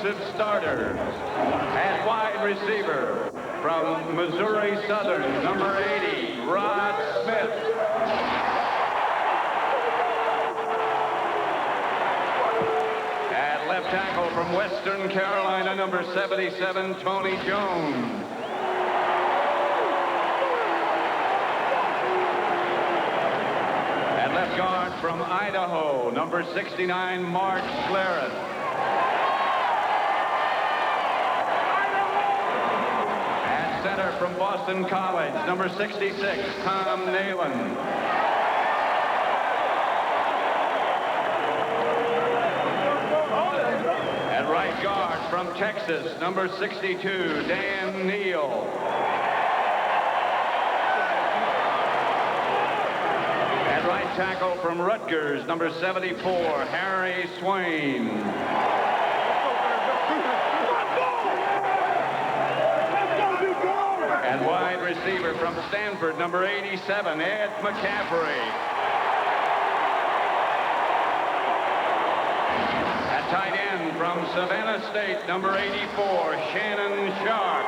offensive starters. At wide receiver, from Missouri Southern, number 80, Rod Smith. At left tackle from Western Carolina, number 77, Tony Jones. At left guard from Idaho, number 69, Mark Schlereth. At center from Boston College, number 66, Tom Nalen. At right guard from Texas, number 62, Dan Neal. At right tackle from Rutgers, number 74, Harry Swain. And wide receiver from Stanford, number 87, Ed McCaffrey. At tight end from Savannah State, number 84, Shannon Sharp.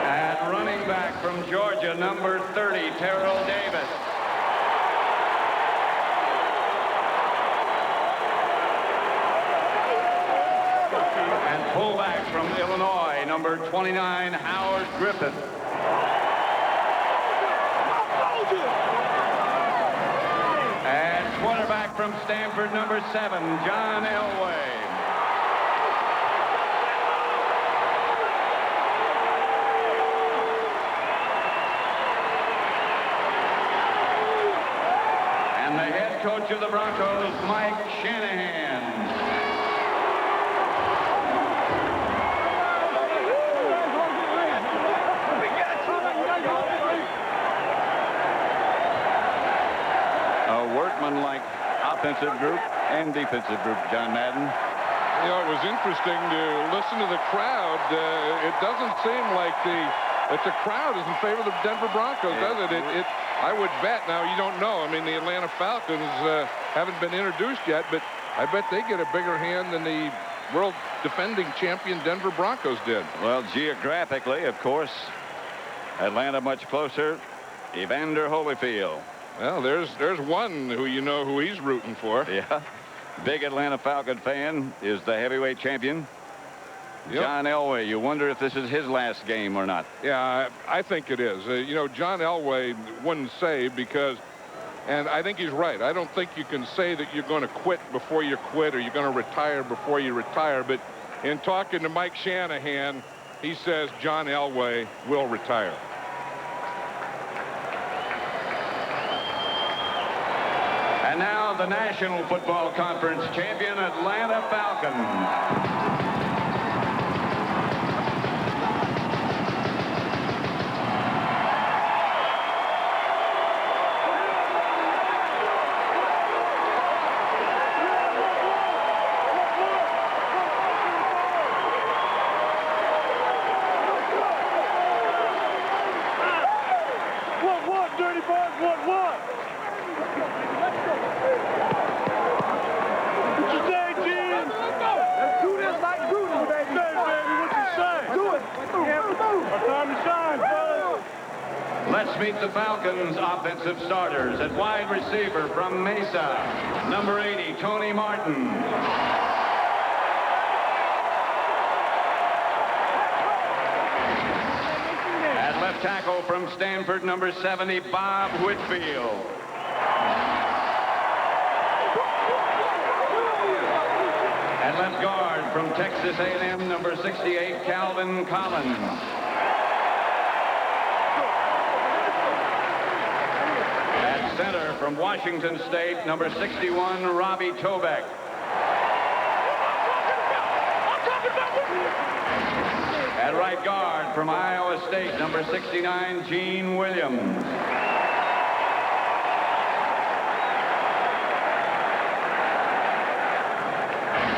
At running back from Georgia, number 30, Terrell Davis. And fullback from Illinois, number 29, Howard Griffith. And quarterback from Stanford, number 7, John Elway. And the head coach of the Broncos, Mike Shanahan. Workman-like offensive group and defensive group, John Madden. You know, it was interesting to listen to the crowd. It doesn't seem like the crowd is in favor of the Denver Broncos, does it? I would bet. Now, you don't know. I mean, the Atlanta Falcons haven't been introduced yet, but I bet they get a bigger hand than the world defending champion Denver Broncos did. Well, geographically, of course, Atlanta much closer. Evander Holyfield. Well, there's one who you know who he's rooting for. Yeah. Big Atlanta Falcon fan is the heavyweight champion, John Elway. You wonder if this is his last game or not. Yeah, I think it is. You know, John Elway wouldn't say because, and I think he's right. I don't think you can say that you're going to quit before you quit or you're going to retire before you retire. But in talking to Mike Shanahan, he says John Elway will retire. And now the National Football Conference champion, Atlanta Falcons. Let's meet the Falcons' offensive starters. At wide receiver from Mesa, number 80, Tony Martin. At left tackle from Stanford, number 70, Bob Whitfield. At left guard from Texas A&M, number 68, Calvin Collins. Center from Washington State, number 61, Robbie Tobeck. At right guard from Iowa State, number 69, Gene Williams.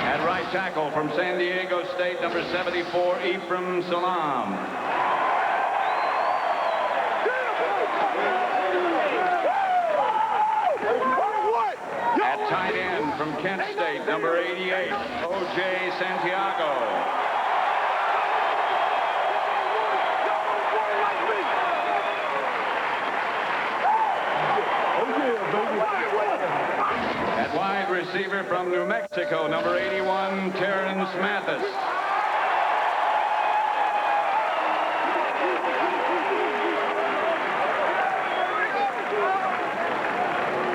At right tackle from San Diego State, number 74, Ephraim Salam. Kent State, number 88, O.J. Santiago. At wide receiver from New Mexico, number 81, Terrence Mathis.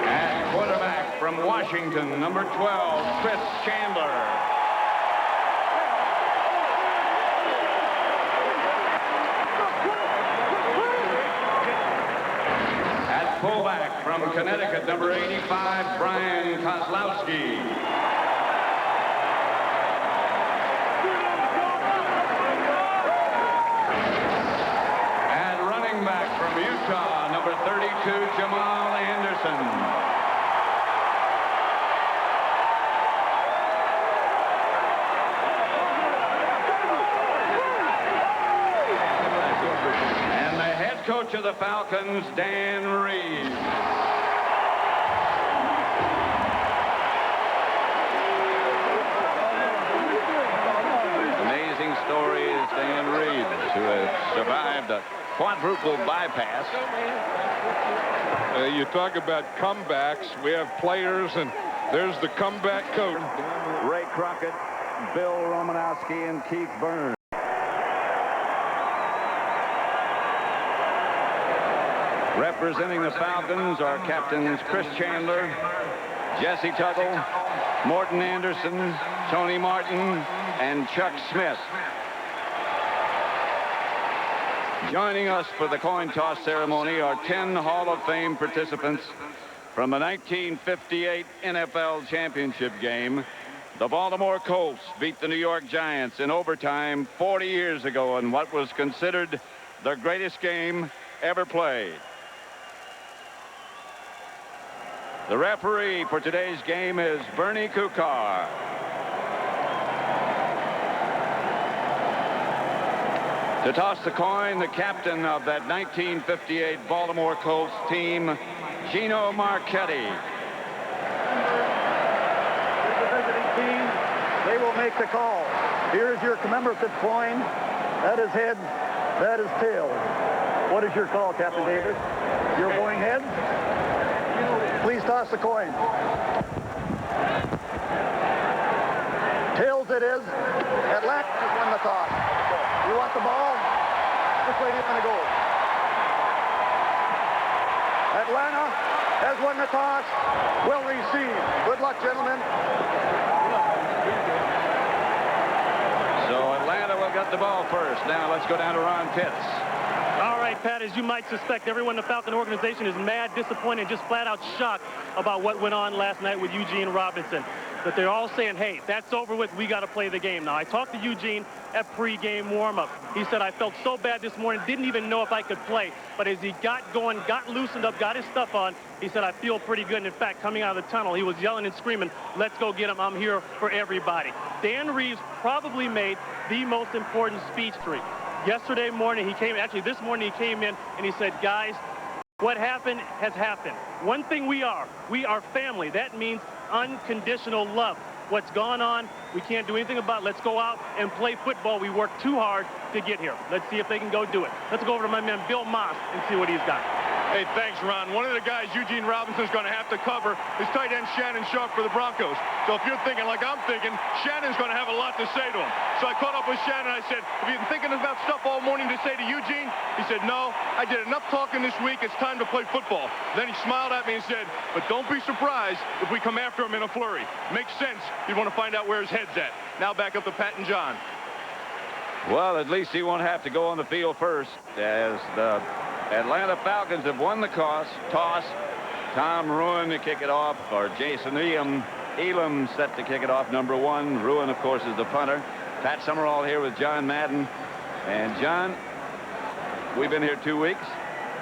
At quarterback from Washington, number 12, Chris Chandler. Fullback from Connecticut, number 85, Brian Kozlowski. And running back from Utah, number 32, Jamal Anderson. Coach of the Falcons, Dan Reeves. Amazing story is Dan Reeves, who has survived a quadruple bypass. You talk about comebacks. We have players, and there's the comeback coach. Ray Crockett, Bill Romanowski, and Keith Burns. Representing the Falcons are captains Chris Chandler, Jesse Tuttle, Morton Anderson, Tony Martin, and Chuck Smith. Joining us for the coin toss ceremony are 10 Hall of Fame participants from the 1958 NFL championship game. The Baltimore Colts beat the New York Giants in overtime 40 years ago in what was considered the greatest game ever played. The referee for today's game is Bernie Kukar. To toss the coin, the captain of that 1958 Baltimore Colts team, Gino Marchetti. The visiting team, they will make the call. Here's your commemorative coin. That is head, that is tail. What is your call, Captain Davis? You're going head? Please toss the coin. Tails it is. Atlanta has won the toss. You want the ball? Which way do you want to go? Atlanta has won the toss. Will receive. Good luck, gentlemen. So Atlanta will get the ball first. Now let's go down to Ron Pitts. All right, Pat, as you might suspect, everyone in the Falcon organization is mad, disappointed, and just flat out shocked about what went on last night with Eugene Robinson. But they're all saying, hey, that's over with. We got to play the game. Now, I talked to Eugene at pregame warm-up. He said, I felt so bad this morning, didn't even know if I could play. But as he got going, got loosened up, got his stuff on, he said, I feel pretty good. And in fact, coming out of the tunnel, he was yelling and screaming, let's go get him. I'm here for everybody. Dan Reeves probably made the most important speech for him. Yesterday morning, this morning he came in and he said, guys, what happened has happened. One thing we are family. That means unconditional love. What's gone on, we can't do anything about it. Let's go out and play football. We worked too hard to get here. Let's see if they can go do it. Let's go over to my man Bill Moss and see what he's got. Hey, thanks, Ron. One of the guys Eugene Robinson's going to have to cover is tight end Shannon Sharp for the Broncos. So if you're thinking like I'm thinking, Shannon's going to have a lot to say to him. So I caught up with Shannon. I said, have you been thinking about stuff all morning to say to Eugene? He said, no, I did enough talking this week. It's time to play football. Then he smiled at me and said, but don't be surprised if we come after him in a flurry. Makes sense. You want to find out where his head's at. Now back up to Pat and John. Well, at least he won't have to go on the field first, as the Atlanta Falcons have won the toss. Tom Ruin to kick it off, or Jason Elam set to kick it off, number 1. Ruin, of course, is the punter. Pat Summerall here with John Madden. And John, we've been here 2 weeks.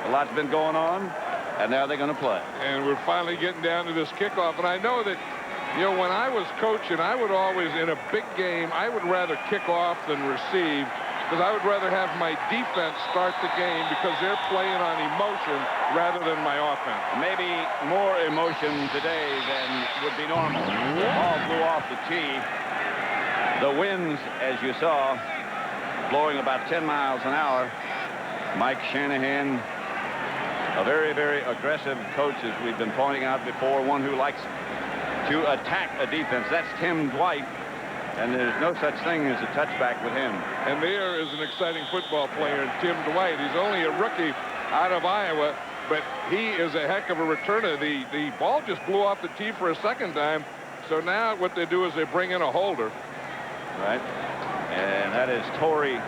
A lot's been going on, and now they're going to play. And we're finally getting down to this kickoff. And I know that, you know, when I was coaching, I would always, in a big game, I would rather kick off than receive. because I would rather have my defense start the game because they're playing on emotion rather than my offense. Maybe more emotion today than would be normal. The ball flew off the tee. The winds, as you saw, blowing about 10 miles an hour. Mike Shanahan, a very, very aggressive coach, as we've been pointing out before, one who likes to attack a defense. That's Tim Dwight, and there's no such thing as a touchback with him. And there is an exciting football player, Tim Dwight. He's only a rookie out of Iowa, but he is a heck of a returner. The ball just blew off the tee for a second time, so now what they do is they bring in a holder. Right, and that is Torrey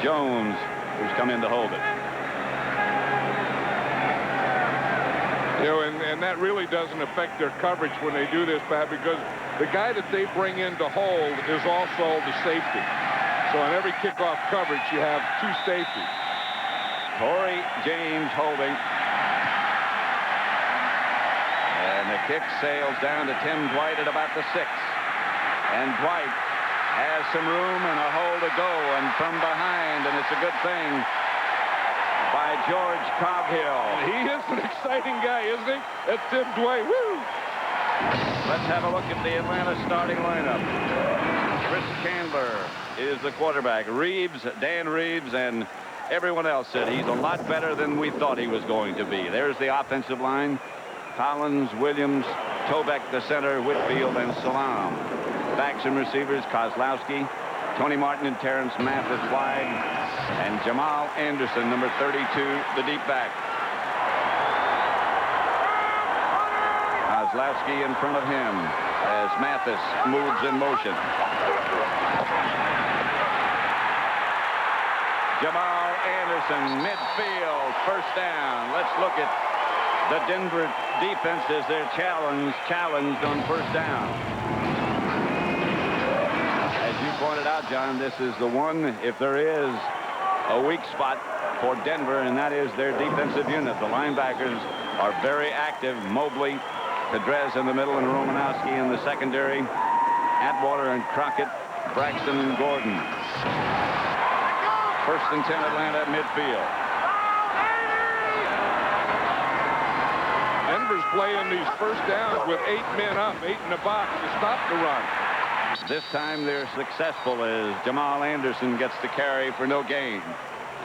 Jones, who's come in to hold it. You know, and that really doesn't affect their coverage when they do this, Pat, because the guy that they bring in to hold is also the safety. So on every kickoff coverage, you have two safeties. Torrey James holding. And the kick sails down to Tim Dwight at about the 6. And Dwight has some room and a hole to go, and from behind, and it's a good thing by George Coghill. He is an exciting guy, isn't he? That's Tim Dwight. Woo! Let's have a look at the Atlanta starting lineup. Chris Chandler is the quarterback. Reeves, Dan Reeves, and everyone else said he's a lot better than we thought he was going to be. There's the offensive line. Collins, Williams, Tobeck, the center, Whitfield, and Salam. Backs and receivers, Kozlowski, Tony Martin and Terrence Mathis wide, and Jamal Anderson, number 32, the deep back. Kozlowski in front of him as Mathis moves in motion. Jamal Anderson, midfield, first down. Let's look at the Denver defense as they're challenged on first down. As you pointed out, John, this is the one, if there is a weak spot for Denver, and that is their defensive unit. The linebackers are very active. Mobley, Pedrez in the middle, and Romanowski in the secondary. Atwater and Crockett, Braxton and Gordon. First and 10 Atlanta at midfield. Denver's playing these first downs with 8 men up, 8 in the box to stop the run. This time they're successful as Jamal Anderson gets the carry for no gain.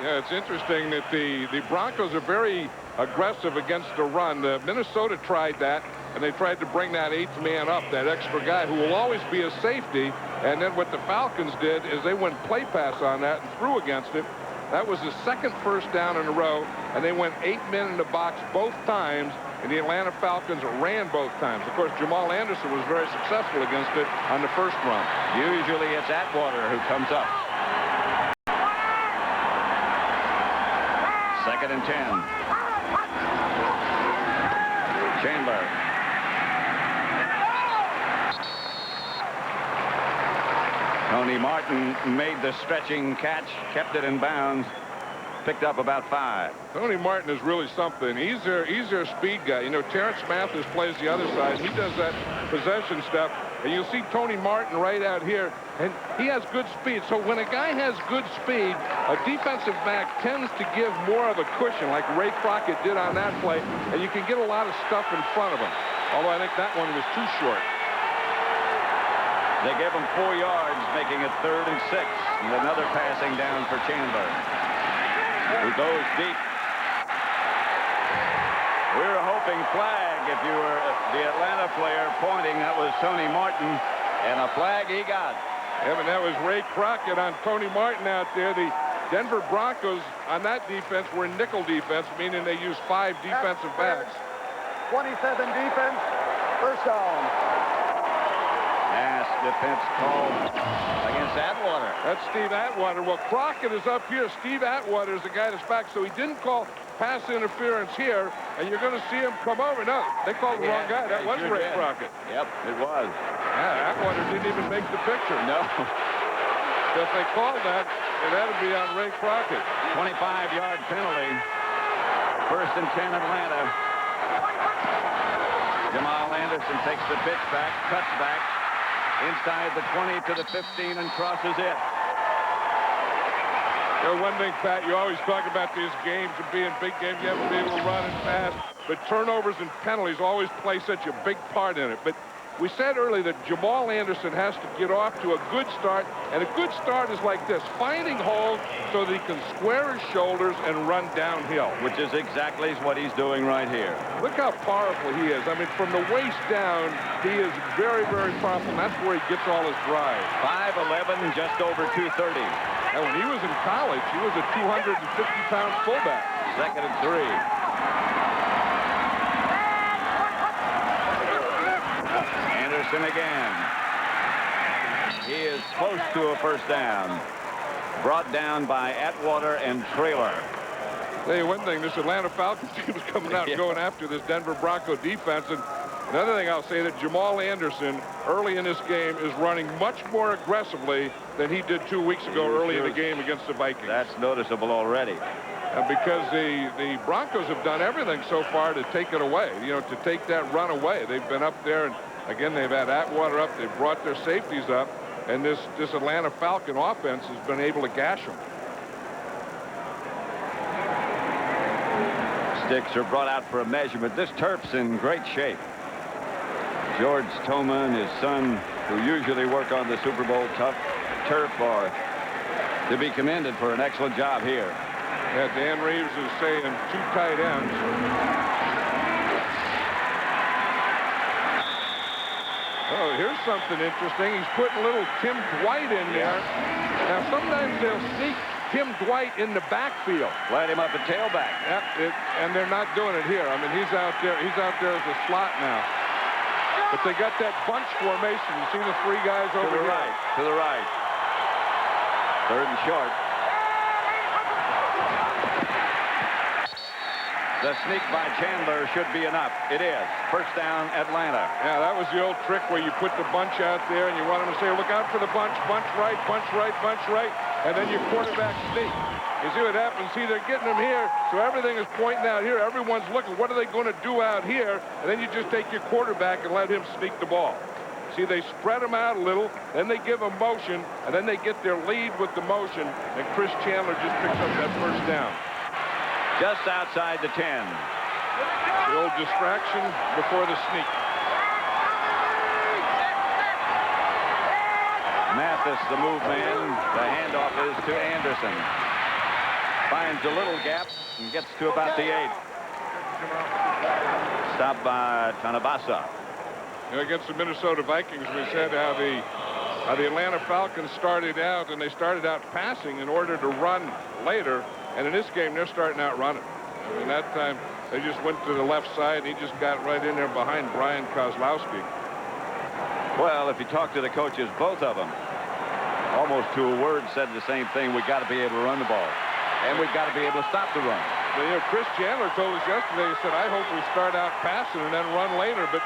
Yeah, it's interesting that the Broncos are very aggressive against the run. Minnesota tried that, and they tried to bring that 8th man up, that extra guy who will always be a safety. And then what the Falcons did is they went play pass on that and threw against it. That was the second first down in a row, and they went 8 men in the box both times, and the Atlanta Falcons ran both times. Of course, Jamal Anderson was very successful against it on the first run. Usually it's Atwater who comes up. Second and 10. Chandler. Tony Martin made the stretching catch, kept it in bounds, picked up about 5. Tony Martin is really something. He's their speed guy. You know, Terrence Mathis plays the other side. He does that possession stuff. And you'll see Tony Martin right out here, and he has good speed. So when a guy has good speed, a defensive back tends to give more of a cushion, like Ray Crockett did on that play, and you can get a lot of stuff in front of him. Although I think that one was too short. They gave him 4 yards, making it 3rd and 6. And another passing down for Chandler, who goes deep. We were hoping flag. If you were the Atlanta player pointing, that was Tony Martin, and a flag he got. Yeah, but that was Ray Crockett on Tony Martin out there. The Denver Broncos on that defense were nickel defense, meaning they used 5 defensive backs. 27 defense, first down. Pass defense called against Atwater. That's Steve Atwater. Well, Crockett is up here. Steve Atwater is the guy that's back, so he didn't call pass interference here, and you're going to see him come over. No, they called the wrong guy. That was Ray Crockett. Yep, it was. Yeah, Atwater didn't even make the picture. No. So if they called that, it had to be on Ray Crockett. 25-yard penalty. First and 10 Atlanta. Jamal Anderson takes the pitch back, cuts back inside the 20 to the 15 and crosses it. One thing, Pat, you always talk about these games and being big games. You have to be able to run and pass. But turnovers and penalties always play such a big part in it. But we said earlier that Jamal Anderson has to get off to a good start. And a good start is like this, finding holes so that he can square his shoulders and run downhill. Which is exactly what he's doing right here. Look how powerful he is. I mean, from the waist down, he is very, very powerful. And that's where he gets all his drive. 5'11", just over 230. And when he was in college, he was a 250-pound fullback. 2nd and 3. Anderson again. He is close to a first down. Brought down by Atwater and Traylor. Tell you one thing, this Atlanta Falcons team is coming out and going after this Denver Bronco defense. And another thing I'll say, that Jamal Anderson early in this game is running much more aggressively than he did 2 weeks ago early in the game against the Vikings. That's noticeable already. Because the Broncos have done everything so far to take it away, to take that run away. They've been up there, and again, they've had Atwater up. They've brought their safeties up, and this Atlanta Falcon offense has been able to gash them. Sticks are brought out for a measurement. This turf's in great shape. George Toma and his son, who usually work on the Super Bowl turf, are to be commended for an excellent job here. Yeah, Dan Reeves is saying 2 tight ends. Oh, here's something interesting. He's putting little Tim Dwight in there. Now, sometimes they'll sneak Tim Dwight in the backfield. Light him up at tailback. Yep, and they're not doing it here. I mean, he's out there as a slot now. But they got that bunch formation. You see the 3 guys over to the here? right. To the right. 3rd and short. The sneak by Chandler should be enough. It is. First down, Atlanta. Yeah, that was the old trick where you put the bunch out there and you want them to say, look out for the bunch right, bunch right, and then your quarterback sneak. You see what happens? See, they're getting them here, so everything is pointing out here. Everyone's looking, what are they going to do out here? And then you just take your quarterback and let him sneak the ball. See, they spread them out a little, then they give them motion, and then they get their lead with the motion, and Chris Chandler just picks up that first down. Just outside the 10. The old distraction before the sneak. Mathis, the move man. The handoff is to Anderson. Finds a little gap and gets to about the 8. Stopped by Tanabasa. Against the Minnesota Vikings, we said how the Atlanta Falcons started out, and they started out passing in order to run later. And in this game, they're starting out running. I mean, that time, they just went to the left side, and he just got right in there behind Brian Kozlowski. Well, if you talk to the coaches, both of them, almost to a word, said the same thing. We've got to be able to run the ball. And we've got to be able to stop the run. Well, Chris Chandler told us yesterday, he said, I hope we start out passing and then run later, but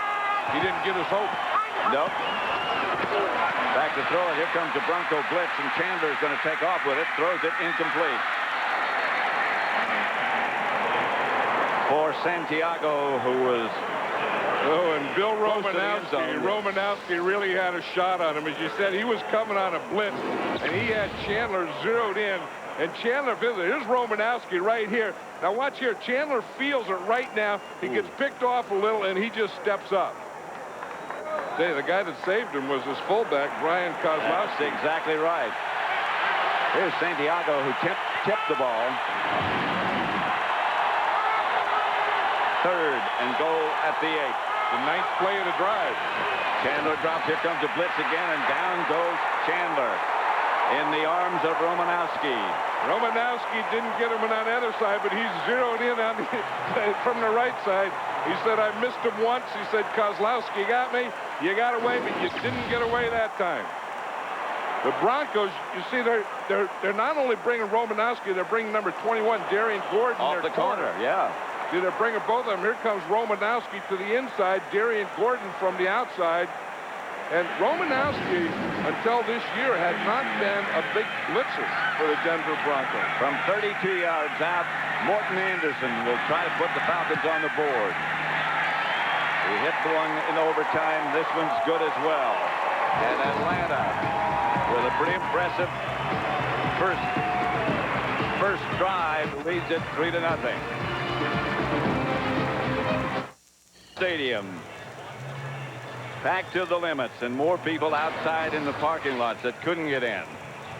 he didn't get his hope. Nope. Back to throw it. Here comes the Bronco blitz, and Chandler's going to take off with it. Throws it incomplete. For Santiago, who was... Oh, and Bill Romanowski really had a shot on him. As you said, he was coming on a blitz, and he had Chandler zeroed in. And Chandler, here's Romanowski right here. Now watch here. Chandler feels it right now. He gets picked off a little, and he just steps up. The guy that saved him was his fullback, Brian Kozlowski. That's exactly right. Here's Santiago, who tipped the ball. 3rd and goal at the 8. The 9th play of the drive. Chandler drops. Here comes the blitz again, and down goes Chandler in the arms of Romanowski. Romanowski didn't get him on the other side, but he's zeroed in on from the right side. He said, I missed him once. He said, Kozlowski got me. You got away, but you didn't get away that time. The Broncos, you see, they're not only bringing Romanowski, they're bringing number 21, Darian Gordon. Off the corner, yeah. They're bringing both of them. Here comes Romanowski to the inside, Darian Gordon from the outside. And Romanowski, until this year, had not been a big blitzer for the Denver Broncos. From 32 yards out, Morton Anderson will try to put the Falcons on the board. He hit the one in overtime. This one's good as well. And Atlanta with a pretty impressive first first drive leads it 3-0. Stadium packed to the limits, and more people outside in the parking lots that couldn't get in.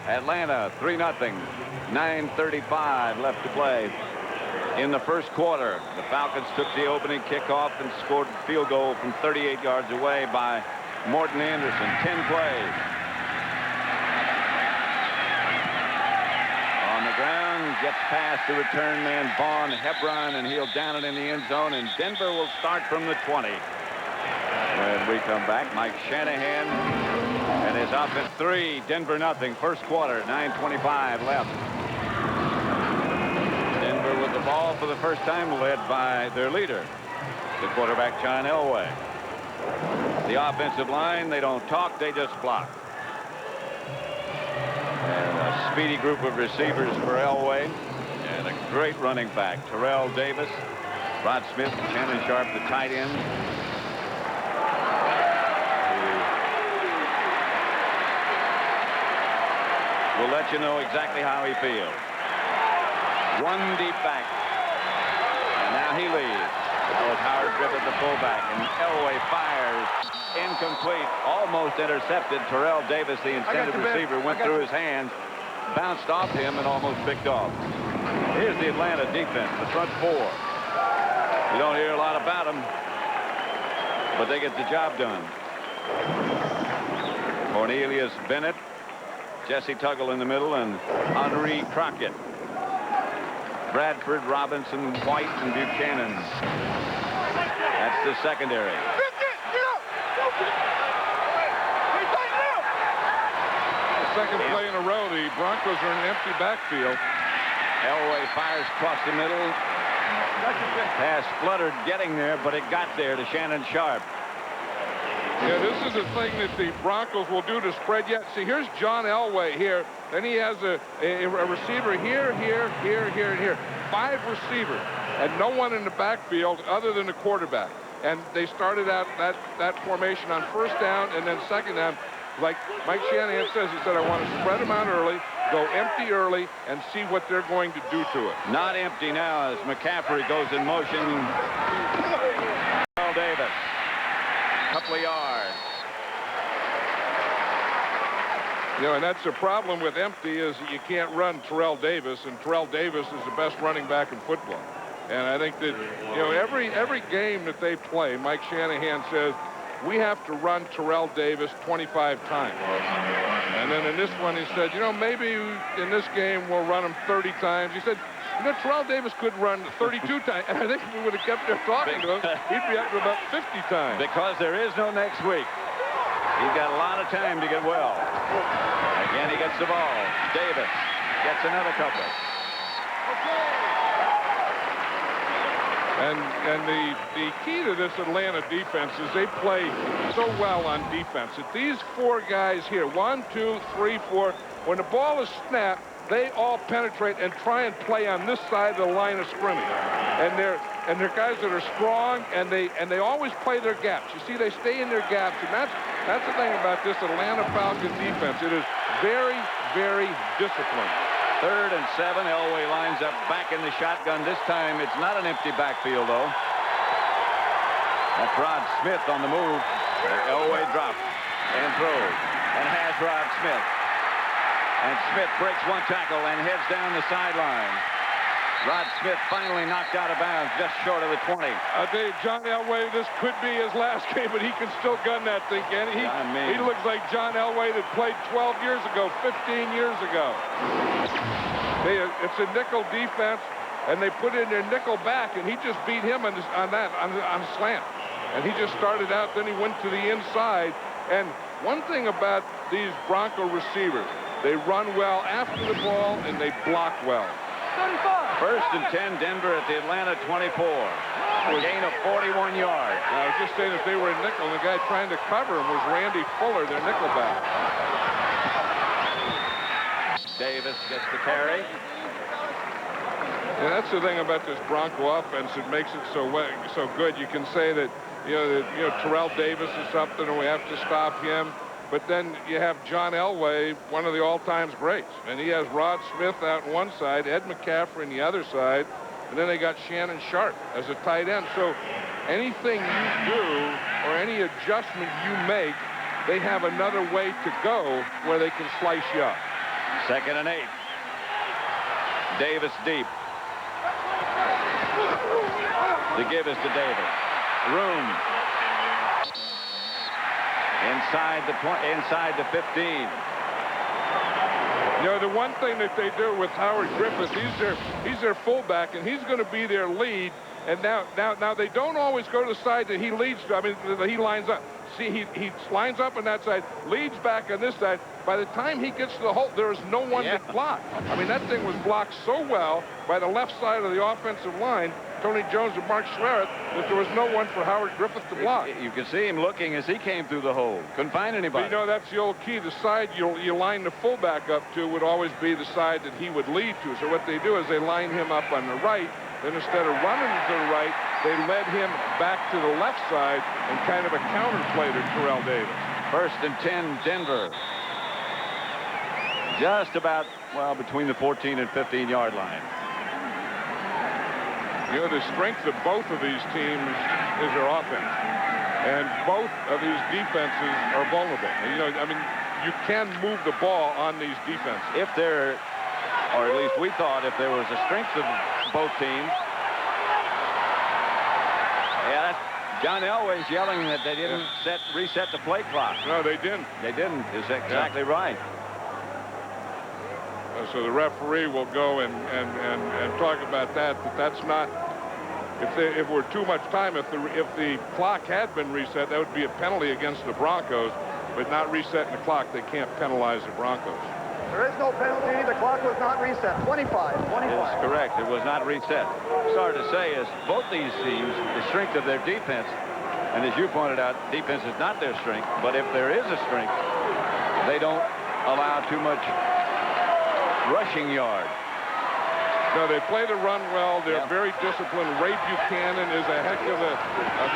Atlanta 3-0. 9:35 left to play in the first quarter. The Falcons took the opening kickoff and scored a field goal from 38 yards away by Morton Anderson. 10 plays. On the ground, gets past the return man Vaughn Hebron, and he'll down it in the end zone, and Denver will start from the 20. When we come back, Mike Shanahan and his offense. 3, Denver nothing. First quarter, 9:25 left. Denver with the ball for the first time, led by their leader, the quarterback John Elway. The offensive line, they don't talk, they just block. And a speedy group of receivers for Elway, and a great running back, Terrell Davis, Rod Smith, Shannon Sharp, the tight end. We'll let you know exactly how he feels. One deep back. And now he leads. That was Howard Griffith, the fullback. And Elway fires. Incomplete. Almost intercepted. Terrell Davis, the intended receiver, went through his hands, bounced off him, and almost picked off. Here's the Atlanta defense, the front four. You don't hear a lot about them, but they get the job done. Cornelius Bennett, Jesse Tuggle in the middle, and Henri Crockett. Bradford, Robinson, White, and Buchanan. That's the secondary. The second play in a row, the Broncos are in an empty backfield. Elway fires across the middle. Pass fluttered getting there, but it got there to Shannon Sharp. Yeah, this is the thing that the Broncos will do to spread yet. See, here's John Elway here. Then he has a receiver here, here, here, here, and here. 5 receivers, and no one in the backfield other than the quarterback. And they started out that formation on first down and then second down. Like Mike Shanahan says, he said, I want to spread them out early, go empty early, and see what they're going to do to it. Not empty now as McCaffrey goes in motion. Terrell Davis. Couple of yards. You know, and that's the problem with empty is you can't run Terrell Davis, and Terrell Davis is the best running back in football. And I think that, you know, every game that they play, Mike Shanahan says, we have to run Terrell Davis 25 times. And then in this one, he said, you know, maybe in this game we'll run him 30 times. He said, you know, Terrell Davis could run 32 times, and I think if we would have kept there talking to him, he'd be up to about 50 times. Because there is no next week. He's got a lot of time to get well. Again, he gets the ball. Davis gets another couple. And the key to this Atlanta defense is they play so well on defense. That these 4 guys here, 1, 2, 3, 4, when the ball is snapped, they all penetrate and try and play on this side of the line of scrimmage. And they're guys that are strong, and they always play their gaps. You see, they stay in their gaps, and that's the thing about this Atlanta Falcons defense. It is very, very disciplined. 3rd and 7. Elway lines up back in the shotgun. This time it's not an empty backfield, though. That's Rod Smith on the move. Elway drops and throws and has Rod Smith. And Smith breaks one tackle and heads down the sideline. Rod Smith finally knocked out of bounds just short of the 20. I'll tell you, John Elway, this could be his last game, but he can still gun that thing, can he? He looks like John Elway that played 12 years ago, 15 years ago. It's a nickel defense, and they put in their nickel back, and he just beat him on a slant. And he just started out, then he went to the inside. And one thing about these Bronco receivers, they run well after the ball, and they block well. 1st and 10, Denver at the Atlanta 24. A gain of 41 yards. I was just saying that they were in nickel, and the guy trying to cover him was Randy Fuller, their nickelback. Davis gets the carry. And that's the thing about this Bronco offense that makes it so good. You can say that, you know, Terrell Davis is something, and we have to stop him. But then you have John Elway, one of the all-time greats. And he has Rod Smith out on one side, Ed McCaffrey on the other side, and then they got Shannon Sharp as a tight end. So anything you do or any adjustment you make, they have another way to go where they can slice you up. 2nd and 8. Davis deep. The give is to Davis. Room. Inside the 15. You know, the one thing that they do with Howard Griffith, he's their fullback, and he's going to be their lead. And now they don't always go to the side that he leads to. I mean, that he lines up. See, he lines up on that side, leads back on this side. By the time he gets to the hole, there is no one to block. I mean, that thing was blocked so well by the left side of the offensive line, Tony Jones and Mark Schlereth, that there was no one for Howard Griffith to block. You could see him looking as he came through the hole. Couldn't find anybody. But, you know, that's the old key. The side you line the fullback up to would always be the side that he would lead to. So what they do is they line him up on the right. Then instead of running to the right, they led him back to the left side and kind of a counterplay to Terrell Davis. 1st and 10, Denver. Just about, well, between the 14 and 15-yard line. You know, the strength of both of these teams is their offense. And both of these defenses are vulnerable. You know, I mean, you can move the ball on these defenses. If there, or at least we thought, if there was a strength of both teams. Yeah, John Elway's yelling that they didn't reset the play clock. No, they didn't. They didn't. Is exactly right. So the referee will go and talk about that. But that's not. If we're too much time, if the clock had been reset, that would be a penalty against the Broncos. But not resetting the clock, they can't penalize the Broncos. There is no penalty. The clock was not reset. 25. That's correct. It was not reset. Sorry to say is both these teams, the strength of their defense, and as you pointed out, defense is not their strength. But if there is a strength, they don't allow too much rushing yard. No, they play the run well. They're very disciplined. Ray Buchanan is a heck of a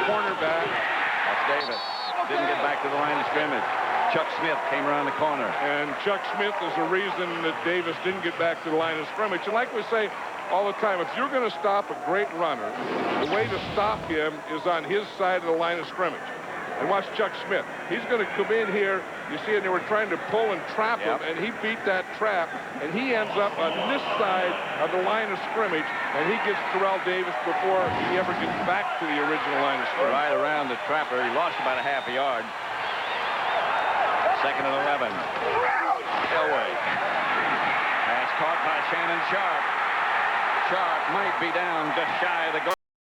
cornerback. That's Davis. Didn't get back to the line of scrimmage. Chuck Smith came around the corner. And Chuck Smith is the reason that Davis didn't get back to the line of scrimmage. And like we say all the time, if you're going to stop a great runner, the way to stop him is on his side of the line of scrimmage. And watch Chuck Smith. He's going to come in here. You see, and they were trying to pull and trap him, and he beat that trap. And he ends up on this side of the line of scrimmage, and he gets Terrell Davis before he ever gets back to the original line of scrimmage. Right around the trapper. He lost about a half a yard. 2nd and 11. Elway. Pass caught by Shannon Sharp. Sharp might be down just shy of the goal.